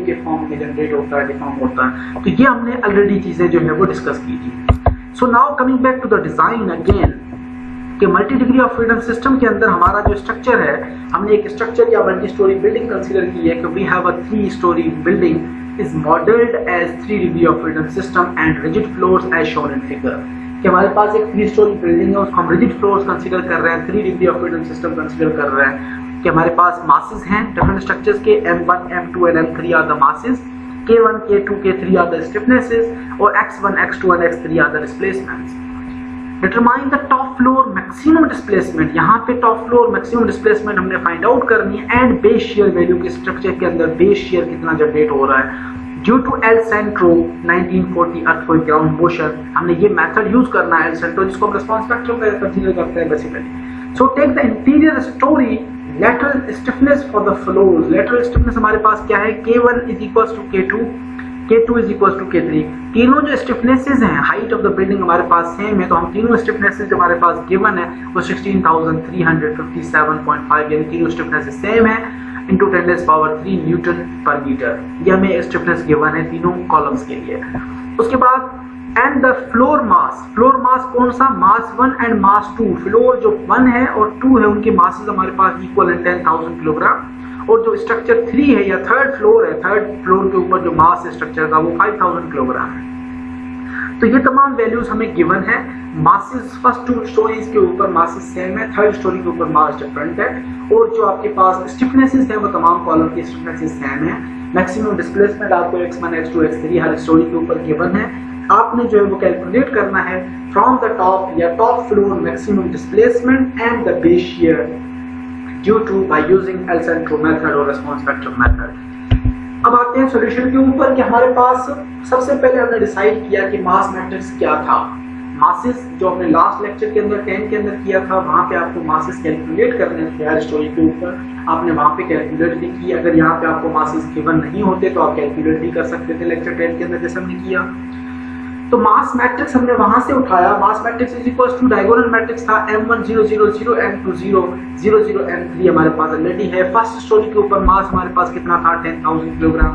के फॉर्म में जनरेट होता है, डिफॉर्म होता है। तो ये हमने ऑलरेडी चीजें जो है वो डिस्कस की थी। So now coming back to the design again, कि multi degree of freedom system के अंदर हमारा जो स्ट्रक्चर है, हमने एक स्ट्रक्चर या मल्टी स्टोरी बिल्डिंग कंसीडर की है कि we have a 3 story building is modelled as 3 degree of freedom system and rigid floors as shown in figure. कि हमारे पास एक 3 स्टोरी बिल्डिंग है, उसको हम रिजिड फ्लोर्स कंसीडर कर रहे हैं, 3 degree of freedom system consider कर रहे हैं। कि हमारे पास मासेस हैं डिफरेंट स्ट्रक्चर्स के, m1 m2 and m3 are the masses, k1 k2 k3 are the stiffnesses और x1 x2 and x3 are the displacements. Determine the top floor maximum displacement, यहाँ पे टॉप फ्लोर मैक्सिमम डिस्प्लेसमेंट हमने find out करनी है and base shear value के structure के अंदर base shear कितना जनरेट हो रहा है due to El Centro 1940 earthquake ground motion. हमने ये मेथड यूज करना है एल सेंट्रो, जिसको हम रिस्पांस फैक्टर में कंसीडर करते हैं basically. So take the interior story lateral stiffness for the floors। lateral stiffness हमारे पास क्या है, k1 is equals to k2, k2 is equals to k3। तीनों जो स्टिफनेसेस हैं हाइट ऑफ द बिल्डिंग हमारे पास सेम है, तो हम तीनों स्टिफनेसेस जो हमारे पास गिवन है वो 16,357.5 यानी तीनों स्टिफनेसेस सेम है इंटू 10⁻³ न्यूटन पर मीटर। ये हमें स्टिफनेस गिवन है तीनों कॉलम्स के लिए। उसके बाद एंड द फ्लोर मास कौन सा, मास 1 एंड मास 2। फ्लोर जो 1 है और 2 है उनके मासेस हमारे पास इक्वल है 10,000 किलोग्राम, और जो स्ट्रक्चर 3 है या थर्ड फ्लोर है, थर्ड फ्लोर के ऊपर जो मास स्ट्रक्चर का वो 5,000 किलोग्राम है। तो ये तमाम वैल्यूज हमें गिवन है। मासेस फर्स्ट 2 स्टोरीज के ऊपर मासेस सेम है, थर्ड स्टोरी के ऊपर मास डिफरेंट है, और जो आपके पास स्टिफनेसेस है वो तमाम कॉलम की स्टिफनेसेस सेम है। मैक्सिमम डिस्प्लेसमेंट आपको x1 x2 x3 हर स्टोरी के ऊपर गिवन है। आपने जो है वो कैलकुलेट करना है फ्रॉम द टॉप या top floor maximum displacement and the base shear due to by using El Centro method और रिस्पांस फैक्टर मेथड। अब आते हैं सॉल्यूशन के ऊपर कि हमारे पास सबसे पहले हमने डिसाइड किया कि मास मैट्रिक्स क्या था। मासेस जो हमने लास्ट लेक्चर के अंदर 10 के अंदर किया था, वहां पे आपको मासेस कैलकुलेट करने थे हर स्टोरी के ऊपर, आपने वहां पे कैलकुलेट भी की। अगर यहाँ पे आपको मासेस गिवन नहीं होते तो आप कैलकुलेट भी कर सकते थे लेक्चर 10 के अंदर जैसे हमने किया। तो मास मैट्रिक्स हमने वहां से उठाया। Mass matrix is equal to diagonal matrix था m1 0 0 0 m2 0 0 0 m3 हमारे पास ऑलरेडी है। फर्स्ट स्टोरी के ऊपर मास हमारे पास कितना था 10,000 किलोग्राम,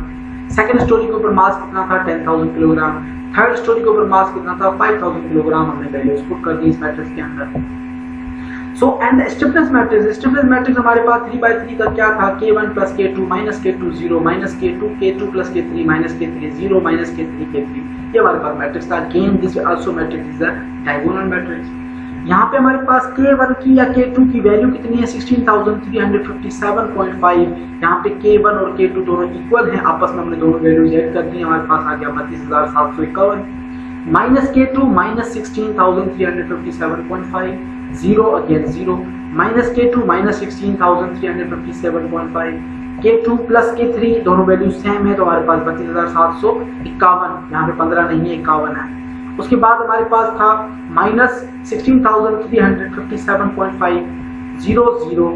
सेकंड स्टोरी के ऊपर मास कितना था 10,000 किलोग्राम, थर्ड स्टोरी के ऊपर मास कितना था 5,000 किलोग्राम। हमने वैल्यूज पुट कर दी इस मैट्रिक्स के अंदर। So and the stiffness matrix हमारे पास 3/3 का क्या था, k1 plus k2 minus k2 0 minus k2 plus k3 minus k3 0 minus k3 k3। ये हमारे पास मैट्रिक्स था। Again this also matrix is a diagonal matrix. यहाँ पे हमारे पास k1 की या k2 की वैल्यू कितनी है 16,357.5। यहाँ पे k1 और k2 दोनों इक्वल हैं, आपस में हमने दोनों वैल्यूज ऐड कर दी। हमारे पास आ गया 32,751 minus k2 minus 16,357.5 0 again 0 minus k2 minus 16,357.5 k2 plus k3 दोनों वैल्यू सेम है, तो हमारे पास 32,751। यहाँ पे 15 नहीं है 51 है। उसके बाद हमारे पास था माइनस 16,357.5 0 0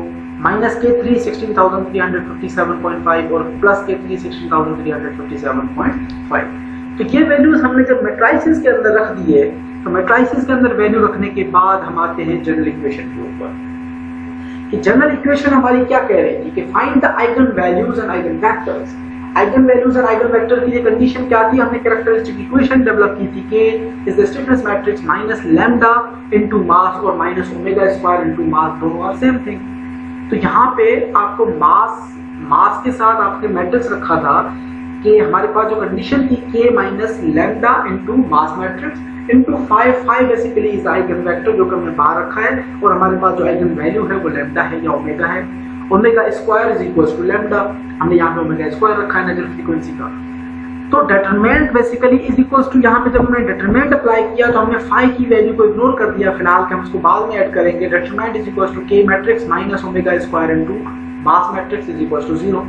माइनस k3 16,357.5 और प्लस k3 16,357.5। तो ये वैल्यूज हमने जब मैट्रिसेस के अंदर रख दिए, तो मैट्रिसेस के अंदर वैल्यू रखने के बाद हम आते हैं जनरल इक्वेशन के ऊपर। कि जनरल इक्वेशन हमारी क्या कह रही थी कि find the eigen values and eigen vectors. Eigen values और आइगन वेक्टर की कंडीशन क्या थी, हमने कैरेक्टरिस्टिक इक्वेशन डेवलप की थी कि is the stiffness matrix minus lambda into mass और minus omega square into mass, दोनों आर सेम थिंग। तो यहाँ पे आपको मास के साथ आपने मैट्रिक्स रखा था कि हमारे पास जो कंडीशन थी k minus lambda into mass matrix into 5 basically is eigen vector जो कि हमने बाहर रखा है, और हमारे पास जो आइगन वैल्यू है वो लैम्डा है या ओमेगा है। Omega square is equals to lambda, हमने यहाँ पे ओमेगा स्क्वायर रखा है नेचुरल फ्रीक्वेंसी का। तो determinant basically is equals to, यहाँ पे जब हमने डिटरमिनेंट अप्लाई किया तो हमने फाई की वैल्यू को इग्नोर कर दिया फिलहाल, कि हम उसको बाद में ऐड करेंगे। Determinant is equals to k matrix minus omega square into mass matrix is equals to 0।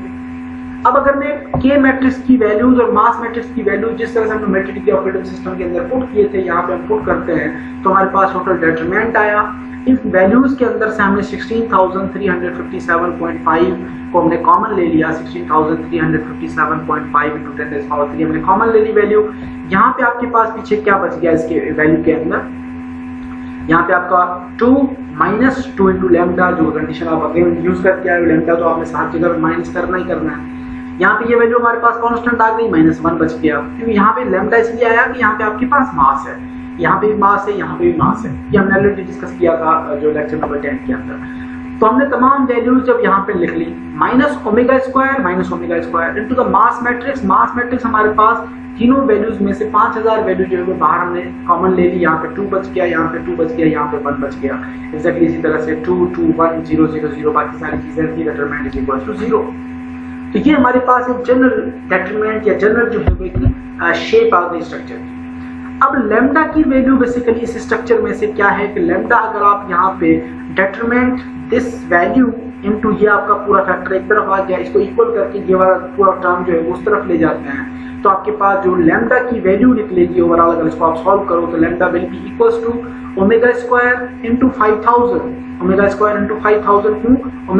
अब अगर मैं k मैट्रिक्स की वैल्यूज और मास मैट्रिक्स की वैल्यूज जिस तरह से हमने मैट्रिक्स ऑफ फ्रीडम सिस्टम के अंदर पुट किए थे यहाँ पे हम पुट करते हैं, तो हमारे पास टोटल डिटरमिनेंट आया। इन वैल्यूज के अंदर से हमने 16,357.5 को हमने कॉमन ले लिया। 16,357.5 इंटू 10⁻³ हमने कॉमन ले ली वैल्यू। यहाँ पे आपके पास पीछे क्या बच गया इसके वैल्यू के अंदर, यहाँ पे आपका 2 माइनस 2 इंटू लैम्डा, जो कंडीशन आप अगेन यूज करके आए लैम्डा तो आपने सात जगह माइनस करना ही करना है। यहाँ पे ये वैल्यू हमारे पास कांस्टेंट आ गई, -1 बच गया, क्योंकि यहाँ पे लैम्डा इसलिए आया कि यहाँ पे आपके पास मास है, यहाँ पे भी मास है, यहाँ पे भी मास है। ये हमने ऑलरेडी डिस्कस किया था जो लेक्चर नंबर 10 के अंदर। तो हमने तमाम वैल्यूज जब यहाँ पे लिख ली, -ω² into the mass matrix. Mass matrix हमारे पास तीनों वैल्यूज में से 5000 वैल्यू जो है वो बाहर हमने कॉमन ले ली, यहाँ पे 2 बच गया, यहाँ पे 2 बच गया, यहाँ पे 1 बच गया। एक्जैक्टली इसी तरह से 2 2 1 0 0 0 बाकी सारी चीजें थी, डिटरमिनेंट इज इक्वल टू 0। तो ये हमारे पास एक जनरल डिटरमिनेंट या जनरल जो है वो एक शेप आ गई स्ट्रक्चर की। अब लैम्डा की वैल्यू बेसिकली इस स्ट्रक्चर में से क्या है कि लैम्डा अगर आप यहाँ पे डिटरमिनेंट दिस वैल्यू इनटू ये आपका पूरा फैक्टर एक तरफ आ गया, इसको इक्वल करके ये वाला पूरा टर्म जो है उस तरफ ले जाते हैं, तो आपके पास जो लैम्डा की वैल्यू निकलेगी ओवरऑल, अगर इसको आप सॉल्व करो तो lambda will be equals to ω² into 5000। ω² into 5000 क्यों? ω²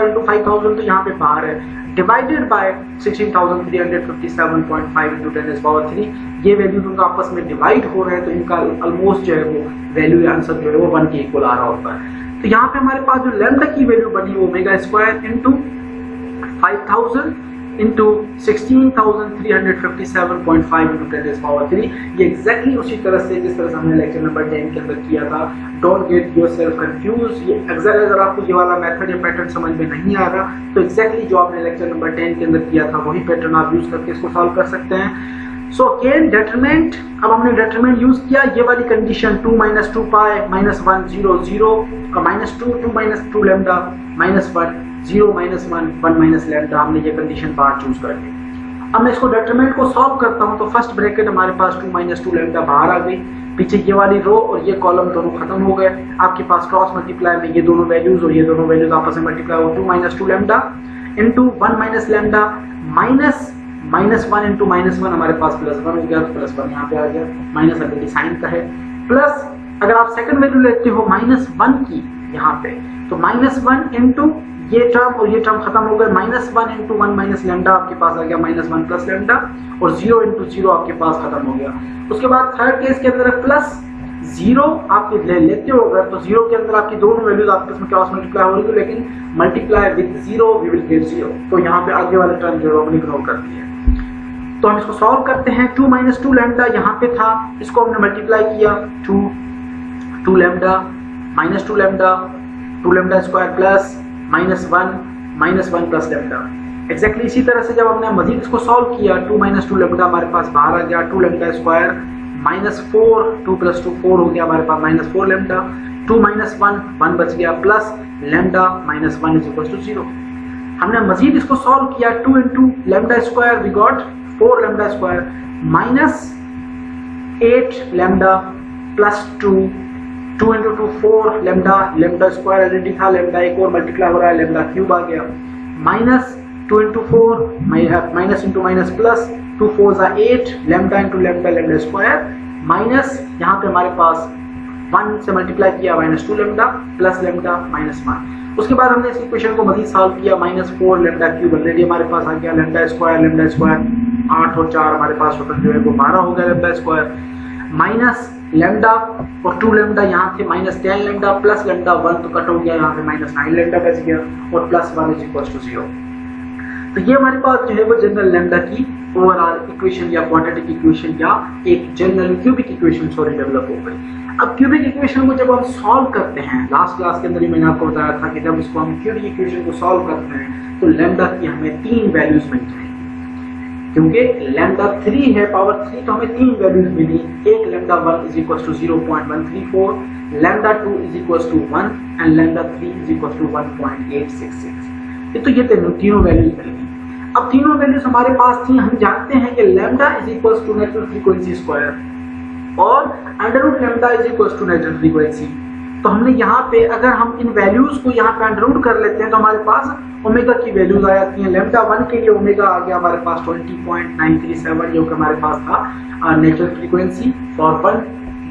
इंटू 5000 तो यहाँ पे बाहर है, डिवाइडेड बाय 16,357.5 इंटू 10⁻³ ये वैल्यू दोनों आपस में डिवाइड हो रहे हैं, तो इनका ऑलमोस्ट जो है वो वैल्यू आंसर जो है वो 1 के इक्वल आ रहा होता है। तो यहाँ पे हमारे पास जो लैम्डा की वैल्यू बनी वो ω² इंटू 5000 इंटू 16,357.5 इंटू 10⁻³। ये एग्जैक्टली उसी तरह से जिस तरह से हमने लेक्चर नंबर 10 के अंदर किया था। Don't get yourself confuse. ये अगर आपको ये वाला मेथड या पैटर्न समझ में नहीं आ रहा तो एग्जैक्टली जो आपने लेक्चर नंबर 10 के अंदर किया था वही पैटर्न आप यूज करके इसको सॉल्व कर सकते हैं। सो अगेन डिटरमिनेंट, अब हमने डिटरमिनेंट यूज किया, ये वाली कंडीशन 2 - 2π -1 0 0 -2 2 - 2 लैम्डा -1 0 -1 1 - लैम्डा, हमने ये कंडीशन बाहर चूज कर ली। अब मैं इसको डिटरमिनेंट को सॉल्व करता हूं तो फर्स्ट ब्रैकेट हमारे पास 2 - 2 लैम्डा बाहर आ गई, पीछे ये वाली रो और ये कॉलम दोनों खत्म हो गए। आपके पास क्रॉस मल्टीप्लाई में ये दोनों वैल्यूज और ये दोनों वैल्यूज आपस में मल्टीप्लाई हो, 2 - 2 lambda into 1 - lambda minus -1 into -1 हमारे पास +1 हो गया, तो +1 यहाँ पे आ गया, माइनस ऑलरेडी साइन का है, प्लस अगर आप सेकंड वैल्यू लेते हो -1 की यहाँ पे तो -1 इंटू ये टर्म और ये टर्म खत्म हो गए, -1 इंटू 1 - लैम्डा आपके पास आ गया -1 प्लस लैम्डा, और 0 इंटू 0 आपके पास खत्म हो गया। उसके बाद थर्ड केस के अंदर +0 आप लेते हो अगर तो 0 के अंदर आपकी दोनों वैल्यूज आपस में क्रॉस मल्टीप्लाई हो रही है, लेकिन multiply with 0 we will get 0, तो यहाँ पे आगे वाला टर्म जो है हमने इग्नोर कर दिया। तो हम इसको सॉल्व करते हैं। 2 - 2 लैम्डा यहाँ पे था, इसको हमने मल्टीप्लाई किया 2 lambda -2 lambda 2 lambda square plus -1 plus lambda. Exactly इसी तरह से जब हमने मजीद इसको सॉल्व किया 2 - 2 लैम्डा हमारे पास बाहर आ गया, 2 लैम्डा स्क्वायर -4 2 + 2 4 हो गया हमारे पास -4 लैम्डा, 2 - 1 बच गया, प्लस लैम्डा -1 = 0। हमने मजीद इसको सॉल्व किया 2 into lambda square we got 4 lambda square -8 lambda plus 2 into 2 4 lambda square already था, लैम्डा एक और मल्टीप्लाई हो रहा है, लैम्डा क्यूब आ गया, -2 into 4 minus into minus plus 2 4 = 8 lambda into lambda square minus यहाँ पे हमारे पास 1 से मल्टीप्लाई किया -2 लैम्डा प्लस लैम्डा -1। उसके बाद हमने इस इक्वेशन को मजीद सॉल्व किया, -4 लैम्डा क्यूब ऑलरेडी हमारे पास आ गया, लैम्डा स्क्वायर 8 और 4 हमारे पास टोटल जो है वो 12 हो गया लैम्डा स्क्वायर, माइनस लैम्डा और 2 लैम्डा यहाँ थे -10 लैम्डा प्लस लैम्डा 1 तो कट हो गया, यहाँ पे -9 लैम्डा बच गया और +1 = 0। तो ये हमारे पास जो है वो जनरल लैम्डा की ओवरऑल इक्वेशन या क्वाड्रेटिक इक्वेशन या एक जनरल क्यूबिक इक्वेशन डेवलप हो गई। अब क्यूबिक इक्वेशन को जब हम सॉल्व करते हैं, लास्ट क्लास के अंदर ही मैंने आपको बताया था कि जब इसको हम क्यूबिक इक्वेशन को सॉल्व करते हैं तो लैम्डा की हमें 3 वैल्यूज मिल जाएंगी, क्योंकि लैम्डा 3 है पावर 3 तो हमें 3 वैल्यूज मिली। एक लैम्डा 1 = 0.134, लैम्डा 2 = 1 एंड लैम्डा 3 = 1.866। तो ये तीनों वैल्यूज मिल गई। अब तीनों वैल्यूज हमारे पास थी, हम जानते हैं कि लैम्डा = नेचुरल फ्रीक्वेंसी स्क्वायर और under root lambda = natural frequency. तो हमने यहाँ पे अगर हम इन वैल्यूज को यहाँ पे अंडर रूट कर लेते हैं तो हमारे पास ओमेगा की वैल्यूज आ जाती हैं। लैम्डा 1 के लिए ओमेगा आ गया हमारे पास 20.937 जो कि हमारे पास था नेचुरल फ्रीक्वेंसी फॉर 1।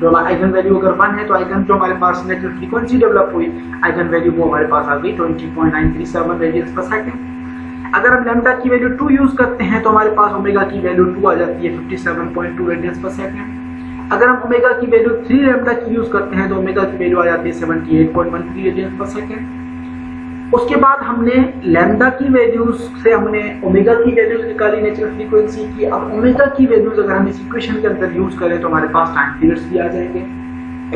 जो आइगन वैल्यू अगर 1 है तो आइगन जो हमारे पास नेचुरल फ्रीक्वेंसी डेवलप हुई आइगन वैल्यू वो हमारे पास आ गई 20.937 रेडियंस पर सेकंड। अगर हम लैम्डा की वैल्यू 2 यूज करते हैं तो हमारे पास ओमेगा की वैल्यू 2 आ जाती है 57.2 रेडियंस पर सेकंड। अगर हम ओमेगा की वैल्यू 3 लैम्डा की यूज करते हैं तो ओमेगा की वैल्यू आ जाती है 78.13 रेडियंस पर सेकंड। उसके बाद हमने लैम्डा की वैल्यूज से हमने ओमेगा की वैल्यूज निकाली नेचुरल फ्रीक्वेंसी की। अब ओमेगा की वैल्यूज अगर हम इस इक्वेशन के अंदर यूज करें तो हमारे पास टाइम पीरियड्स भी आ जाएंगे।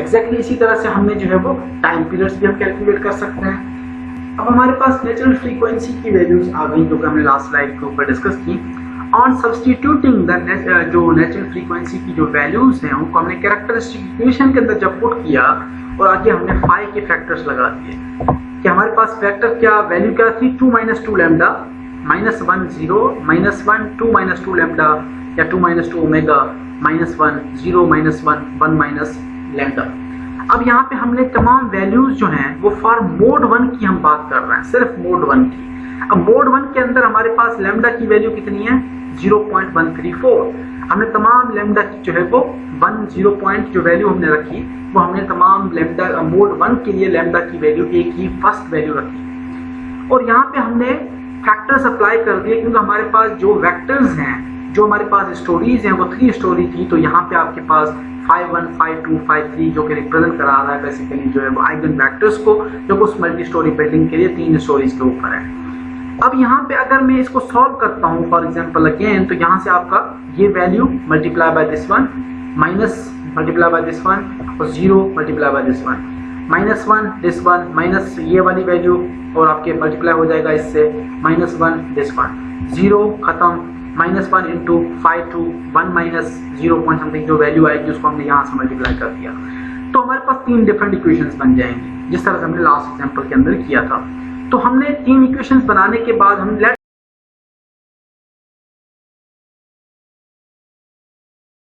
एग्जैक्टली इसी तरह से हमने जो है वो टाइम पीरियड्स भी हम कैलकुलेट कर सकते हैं। अब हमारे पास नेचुरल फ्रीक्वेंसी की वैल्यूज आ गई जो कि हमने लास्ट स्लाइड के ऊपर डिस्कस की। ऑन सब्सटीट्यूटिंग जो नेचुरल फ्रीक्वेंसी की जो वैल्यूज हैं उनको हमने कैरेक्टरिस्टिक इक्वेशन के अंदर जब पुट किया और आगे हमने फाई के फैक्टर्स लगा दिए कि हमारे पास फैक्टर क्या वैल्यू क्या थी 2 - 2 लैम्डा -1 0 -1 2 - 2 लैम्डा या 2 - 2 ओमेगा -1 0 -1 1 लैम्डा। अब यहाँ पे हमने तमाम वैल्यूज जो हैं वो फॉर मोड 1 की हम बात कर रहे हैं, सिर्फ मोड 1 की। अब मोड 1 के अंदर हमारे पास लैम्डा की वैल्यू कितनी है 0.134। हमने तमाम लैम्डा की जो है वो 10 पॉइंट जो वैल्यू हमने रखी वो हमने तमाम लैम्डा मोड 1 के लिए लैम्डा की वैल्यू एक ही फर्स्ट वैल्यू रखी और यहाँ पे हमने फैक्टर्स अप्लाई कर दिए क्योंकि हमारे पास जो वेक्टर्स हैं जो हमारे पास स्टोरीज हैं वो 3 स्टोरी थी। तो यहाँ पे आपके पास 5 1 5 2 5 3 जो कि रिप्रेजेंट करा रहा है बेसिकली जो है वो आइगन वेक्टर्स को जो कि उस मल्टी स्टोरी बिल्डिंग के लिए 3 स्टोरीज के ऊपर है। अब यहाँ पे अगर मैं इसको सॉल्व करता हूँ फॉर एग्जाम्पल अगेन तो यहाँ से आपका ये value multiply by this one minus multiply by this one और 0 multiply by this one -1 this one minus ये वाली वैल्यू और आपके मल्टीप्लाई हो जाएगा इससे -1 दिस वन 0 खत्म -1 into 5 to 1 minus 0 point something जो वैल्यू आएगी उसको हमने यहाँ से मल्टीप्लाई कर दिया तो हमारे पास 3 डिफरेंट इक्वेशंस बन जाएंगी जिस तरह से हमने लास्ट एग्जांपल के अंदर किया था। तो हमने 3 इक्वेशंस बनाने के बाद हम